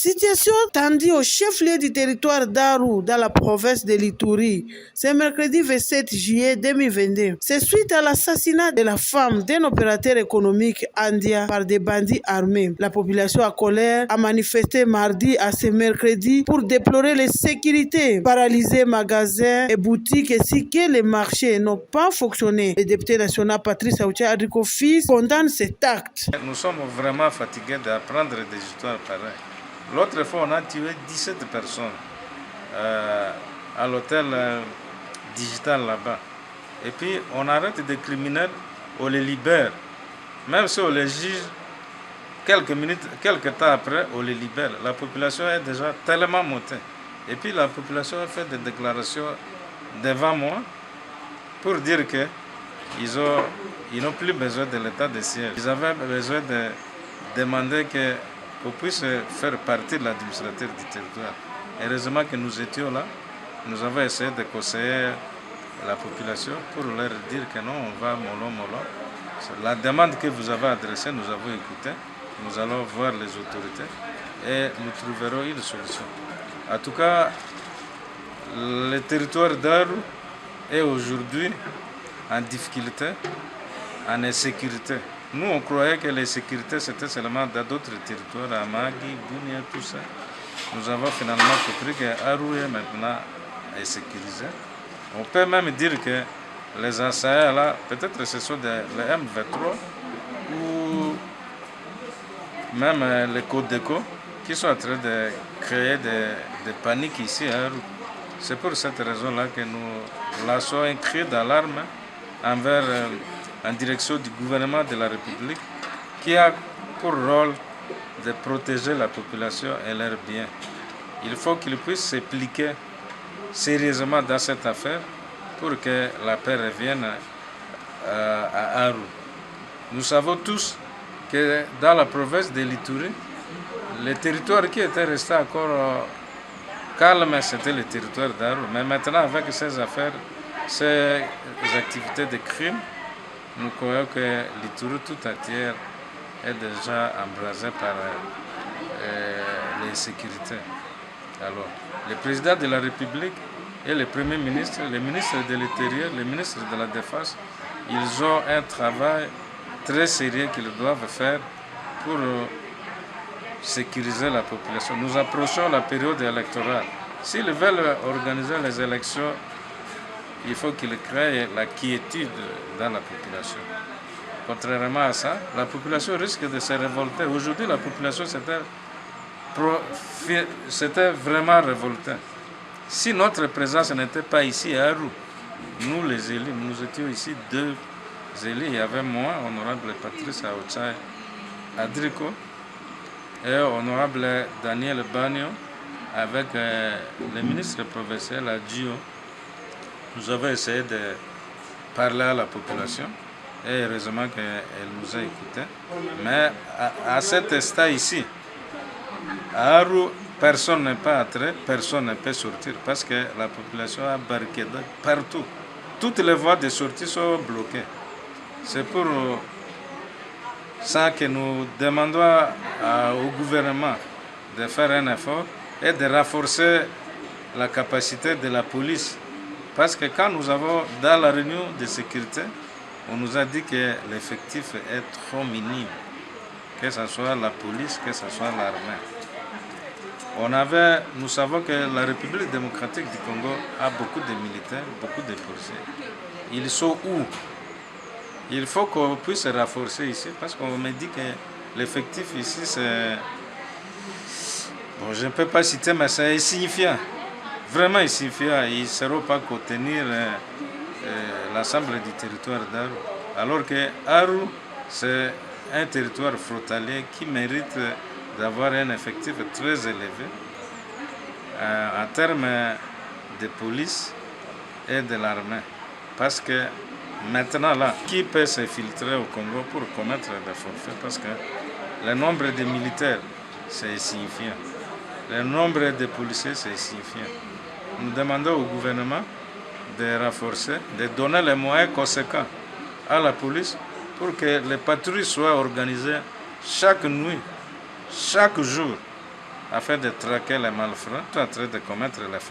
Situation tendue au chef-lieu du territoire d'Aru, dans la province de l'Ituri, ce mercredi 27 juillet 2022. C'est suite à l'assassinat de la femme d'un opérateur économique indien par des bandits armés. La population à colère a manifesté mardi à ce mercredi pour déplorer l'insécurité, paralyser magasins et boutiques ainsi que les marchés n'ont pas fonctionné. Le député national Patrice Aoutia Adriko Fils condamne cet acte. Nous sommes vraiment fatigués d'apprendre des histoires pareilles. L'autre fois, on a tué 17 personnes à l'hôtel digital là-bas. Et puis, on arrête des criminels, on les libère. Même si on les juge, quelques temps après, on les libère. La population est déjà tellement montée. Et puis, la population a fait des déclarations devant moi pour dire qu'ils n'ont plus besoin de l'état de siège. Ils avaient besoin de demander qu'on puisse faire partie de l'administrateur du territoire. Heureusement que nous étions là, nous avons essayé de conseiller la population pour leur dire que non, on va mollo. La demande que vous avez adressée, nous avons écouté, nous allons voir les autorités et nous trouverons une solution. En tout cas, le territoire d'Aru est aujourd'hui en difficulté, en insécurité. Nous, on croyait que l'insécurité, c'était seulement dans d'autres territoires, à Magui, Bounia, tout ça. Nous avons finalement compris qu'Aru est maintenant insécurisé. On peut même dire que les assaillants là, peut-être que ce sont les M23 ou même les Codeco qui sont en train de créer des paniques ici à Aru. C'est pour cette raison-là que nous lançons un cri d'alarme en direction du gouvernement de la République qui a pour rôle de protéger la population et leurs biens. Il faut qu'il puisse s'impliquer sérieusement dans cette affaire pour que la paix revienne à Aru. Nous savons tous que dans la province de l'Ituri, le territoire qui était resté encore calme, c'était le territoire d'Aru. Mais maintenant, avec ces affaires, ces activités de crime, nous croyons que l'Ituri tout entière est déjà embrasée par l'insécurité. Alors, le président de la République et le Premier ministre, le ministre de l'Intérieur, le ministre de la Défense, ils ont un travail très sérieux qu'ils doivent faire pour sécuriser la population. Nous approchons la période électorale. S'ils veulent organiser les élections, il faut qu'ils créent la quiétude dans la population. Contrairement à ça, la population risque de se révolter. Aujourd'hui, la population s'était vraiment révoltée. Si notre présence n'était pas ici à Aru, nous les élus, nous étions ici 2 élus. Il y avait moi, honorable Patrice Aoutia Adriko, et honorable Daniel Bagno, avec le ministre provincial Adjio. Nous avons essayé de parler à la population et heureusement qu'elle nous a écoutés. Mais à cet instant ici, à Aru, personne n'est pas entré, personne ne peut sortir parce que la population a barricadé partout. Toutes les voies de sortie sont bloquées. C'est pour ça que nous demandons au gouvernement de faire un effort et de renforcer la capacité de la police. Parce que quand nous avons, dans la réunion de sécurité, on nous a dit que l'effectif est trop minime, que ce soit la police, que ce soit l'armée. Nous savons que la République démocratique du Congo a beaucoup de militaires, beaucoup de policiers. Ils sont où? Il faut qu'on puisse renforcer ici, parce qu'on me dit que l'effectif ici, c'est... Bon, je ne peux pas citer, mais c'est insignifiant. Vraiment insignifiant. Ils ne sauront pas contenir l'ensemble du territoire d'Aru. Alors que Aru, c'est un territoire frontalier qui mérite d'avoir un effectif très élevé en termes de police et de l'armée. Parce que maintenant, là, qui peut s'infiltrer au Congo pour commettre des forfaits? Parce que le nombre de militaires, c'est insignifiant. Le nombre de policiers, c'est insignifiant. Nous demandons au gouvernement de renforcer, de donner les moyens conséquents à la police pour que les patrouilles soient organisées chaque nuit, chaque jour, afin de traquer les malfrats en train de commettre les fraudes.